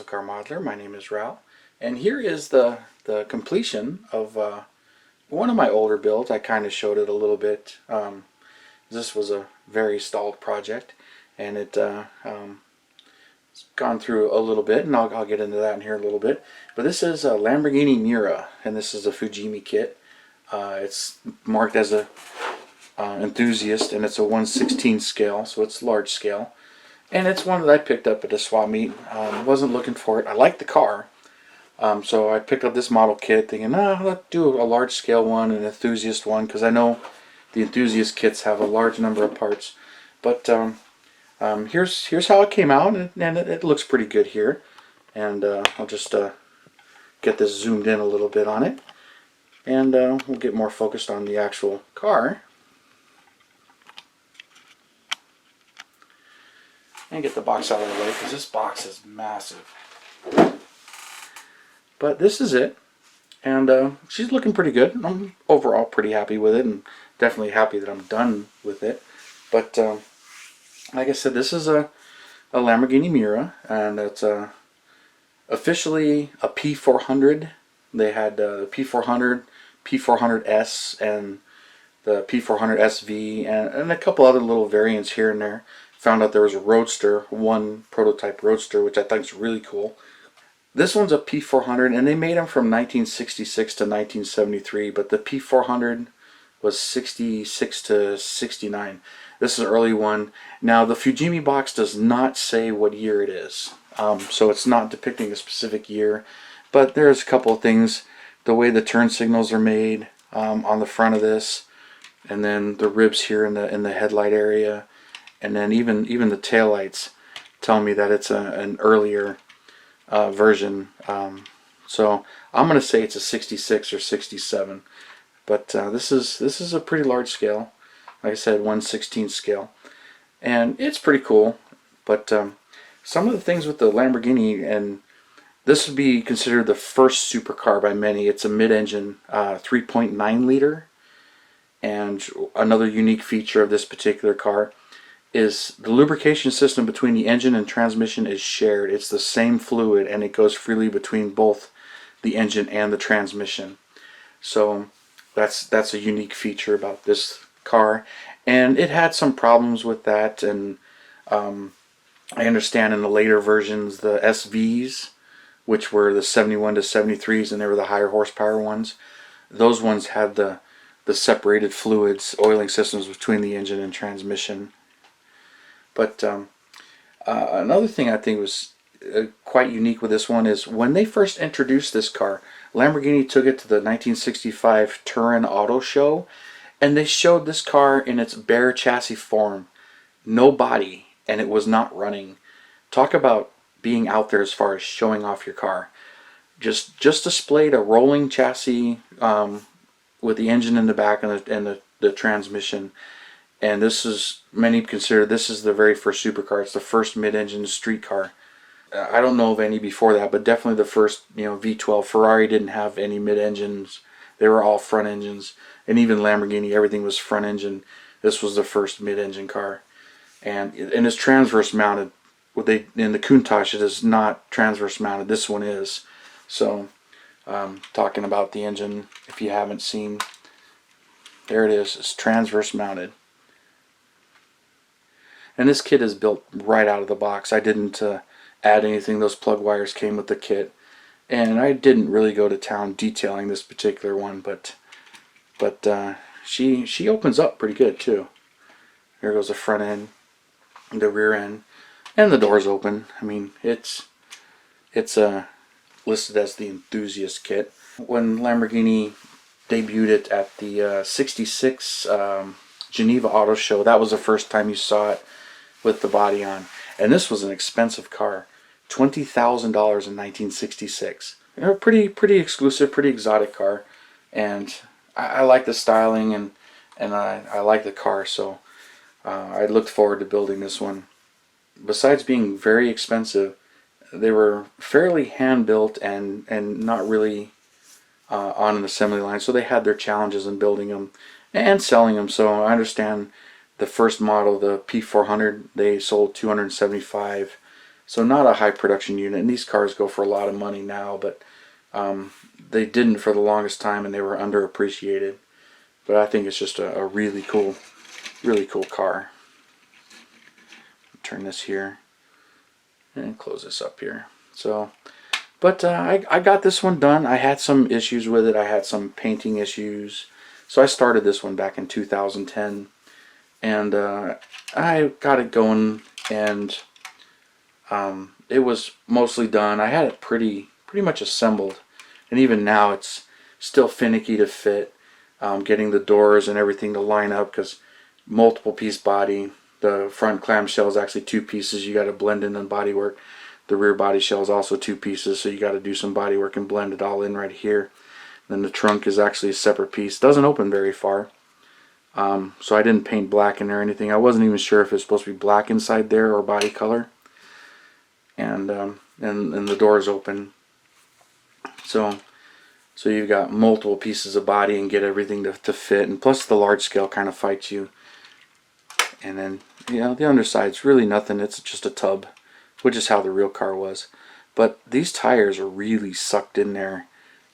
Car Modeler. My name is Rao, and here is the completion of one of my older builds. I kind of showed it a little bit. This was a very stalled project, and it's gone through a little bit, and I'll get into that in here a little bit. But this is a Lamborghini Miura, and this is a Fujimi kit. It's marked as a enthusiast, and it's a 1/16 scale, so it's large scale. And it's one that I picked up at a swap meet. Wasn't looking for it. I liked the car, so I picked up this model kit thinking, let's do a large scale one, an enthusiast one, because I know the enthusiast kits have a large number of parts. But here's how it came out, and it looks pretty good here. And I'll just get this zoomed in a little bit on it, and we'll get more focused on the actual car. And get the box out of the way, because this box is massive. But this is it, and she's looking pretty good. I'm overall pretty happy with it, and definitely happy that I'm done with it. But like I said, this is a Lamborghini Miura, and it's officially a P400. They had the P400, P400S, and the P400 SV, and a couple other little variants here and there. Found out there was a Roadster, one prototype Roadster, which I think is really cool. This one's a P400, and they made them from 1966 to 1973, but the P400 was 66 to 69. This is an early one. Now, the Fujimi box does not say what year it is, so it's not depicting a specific year, but there's a couple of things. The way the turn signals are made on the front of this, and then the ribs here in the headlight area. And then even the taillights tell me that it's an earlier version. So I'm going to say it's a 66 or 67. But this is a pretty large scale. Like I said, 1/16 scale. And it's pretty cool. But some of the things with the Lamborghini, and this would be considered the first supercar by many. It's a mid-engine 3.9 liter. And another unique feature of this particular car is the lubrication system between the engine and transmission is shared. It's the same fluid, and it goes freely between both the engine and the transmission. So that's a unique feature about this car, and it had some problems with that. And I understand in the later versions, the SVs, which were the 71 to 73s, and they were the higher horsepower ones, those ones had the separated fluids, oiling systems between the engine and transmission. But another thing I think was quite unique with this one is when they first introduced this car, Lamborghini took it to the 1965 Turin Auto Show, and they showed this car in its bare chassis form, no body, and it was not running. Talk about being out there as far as showing off your car. Just displayed a rolling chassis with the engine in the back and the transmission. And this is, many consider this is the very first supercar. It's the first mid-engine street car. I don't know of any before that, but definitely the first, V12. Ferrari didn't have any mid-engines. They were all front engines. And even Lamborghini, everything was front engine. This was the first mid-engine car. And it's transverse mounted. In the Countach, it is not transverse mounted. This one is. So, talking about the engine, if you haven't seen, there it is. It's transverse mounted. And this kit is built right out of the box. I didn't add anything. Those plug wires came with the kit. And I didn't really go to town detailing this particular one, but she opens up pretty good too. Here goes the front end, the rear end, and the doors open. I mean, it's listed as the enthusiast kit. When Lamborghini debuted it at the 66 Geneva Auto Show, that was the first time you saw it with the body on. And this was an expensive car, $20,000 in 1966. Pretty exclusive, pretty exotic car, and I like the styling, and I like the car, so I looked forward to building this one. Besides being very expensive, they were fairly hand built and not really on an assembly line, so they had their challenges in building them and selling them. So I understand the first model, the P400, they sold 275. So not a high production unit, and these cars go for a lot of money now, but they didn't for the longest time, and they were underappreciated. But I think it's just a really cool car. Turn this here and close this up here. So, but I got this one done. I had some issues with it. I had some painting issues. So I started this one back in 2010, and I got it going, and it was mostly done. I had it pretty much assembled, and even now it's still finicky to fit. Getting the doors and everything to line up, because multiple piece body. The front clamshell is actually two pieces. You got to blend in the bodywork. The rear body shell is also two pieces, so you got to do some bodywork and blend it all in right here. Then the trunk is actually a separate piece. Doesn't open very far. So I didn't paint black in there or anything. I wasn't even sure if it's supposed to be black inside there or body color. And the doors open. So you've got multiple pieces of body and get everything to fit. And plus the large scale kind of fights you. And then, you know, the underside's really nothing. It's just a tub, which is how the real car was. But these tires are really sucked in there.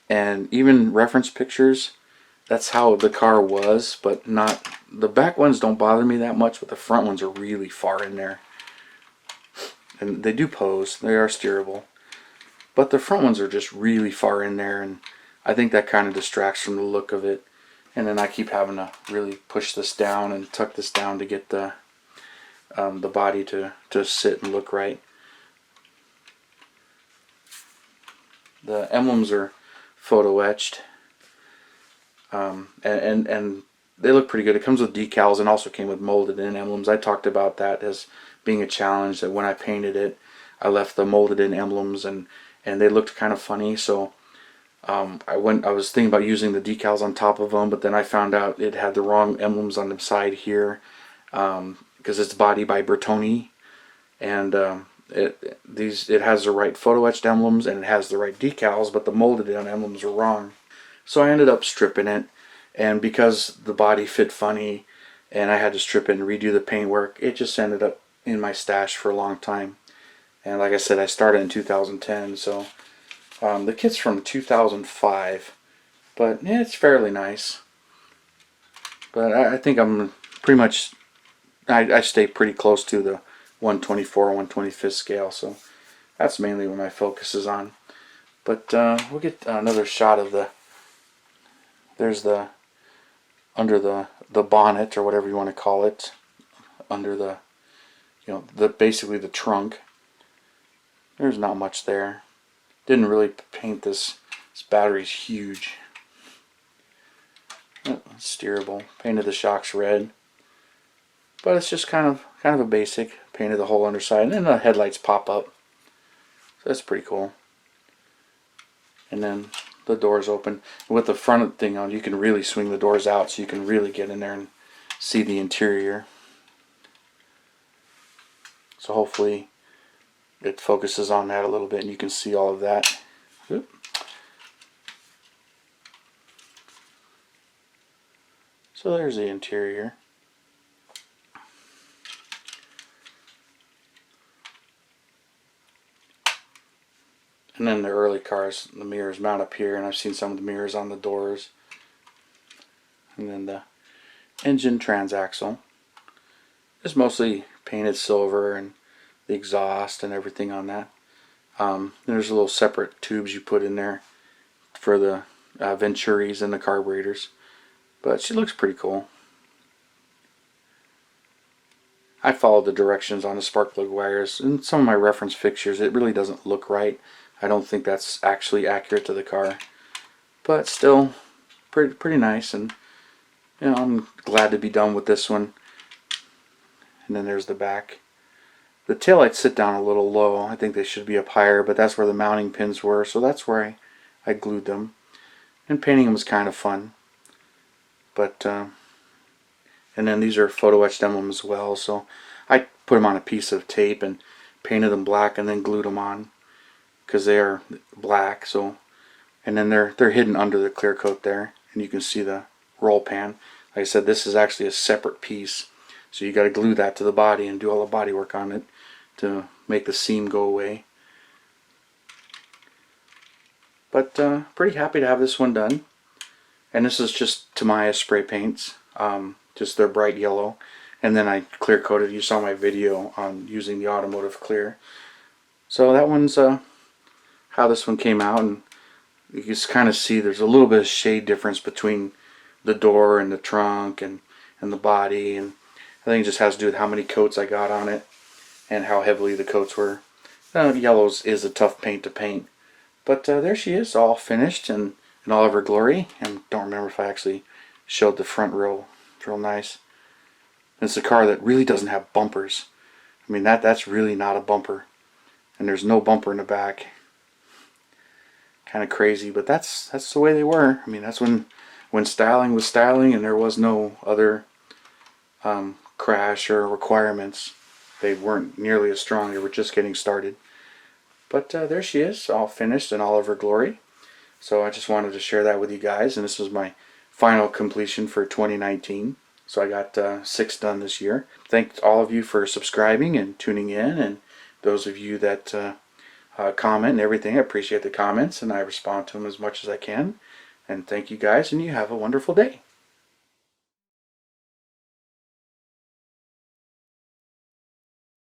And even reference pictures, that's how the car was, but not, the back ones don't bother me that much, but the front ones are really far in there. And they do pose, they are steerable. But the front ones are just really far in there, and I think that kind of distracts from the look of it. And then I keep having to really push this down and tuck this down to get the body to sit and look right. The emblems are photo etched, and they look pretty good. It comes with decals and also came with molded in emblems. I talked about that as being a challenge, that when I painted it, I left the molded in emblems, and they looked kind of funny. So I was thinking about using the decals on top of them, but then I found out it had the wrong emblems on the side here, because it's body by Bertoni, and it has the right photo etched emblems and it has the right decals, but the molded in emblems are wrong. So I ended up stripping it, and because the body fit funny and I had to strip it and redo the paintwork, it just ended up in my stash for a long time. And like I said, I started in 2010, so the kit's from 2005, but yeah, it's fairly nice. But I think I'm pretty much, I stay pretty close to the 124 or 125th scale, so that's mainly what my focus is on. But we'll get another shot of there's under the bonnet, or whatever you want to call it, under the, basically the trunk. There's not much there. Didn't really paint this. This battery's huge. It's steerable. Painted the shocks red, but it's just kind of a basic. Painted the whole underside, and then the headlights pop up. So that's pretty cool. And then the doors open. With the front thing on, you can really swing the doors out, so you can really get in there and see the interior. So hopefully it focuses on that a little bit and you can see all of that. Oop. So there's the interior. And then the early cars, the mirrors mount up here, and I've seen some of the mirrors on the doors. And then the engine transaxle is mostly painted silver, and the exhaust and everything on that. There's a little separate tubes you put in there for the Venturis and the carburetors. But she looks pretty cool. I followed the directions on the spark plug wires. And some of my reference fixtures, it really doesn't look right. I don't think that's actually accurate to the car. But still, pretty nice. And I'm glad to be done with this one. And then there's the back. The taillights sit down a little low. I think they should be up higher, but that's where the mounting pins were, so that's where I glued them. And painting them was kind of fun. But and then these are photo etched emblems as well, so I put them on a piece of tape and painted them black and then glued them on, because they are black. So, and then they're hidden under the clear coat there, and you can see the roll pan. Like I said, this is actually a separate piece. So you got to glue that to the body and do all the body work on it. to make the seam go away. But pretty happy to have this one done. And this is just Tamiya spray paints, just their bright yellow. And then I clear coated. You saw my video on using the automotive clear. So that one's how this one came out, and you can kind of see there's a little bit of shade difference between the door and the trunk and the body, and I think it just has to do with how many coats I got on it and how heavily the coats were. Yellows is a tough paint to paint. But there she is, all finished and in all of her glory. And don't remember if I actually showed the front real nice. It's a car that really doesn't have bumpers. I mean, that's really not a bumper. And there's no bumper in the back. Kind of crazy, but that's the way they were. I mean, that's when styling was styling and there was no other crash or requirements. They weren't nearly as strong. They were just getting started. But there she is, all finished in all of her glory. So I just wanted to share that with you guys, and this was my final completion for 2019. So I got 6 done this year. Thanks all of you for subscribing and tuning in, and those of you that comment and everything. I appreciate the comments, and I respond to them as much as I can. And thank you guys, and you have a wonderful day.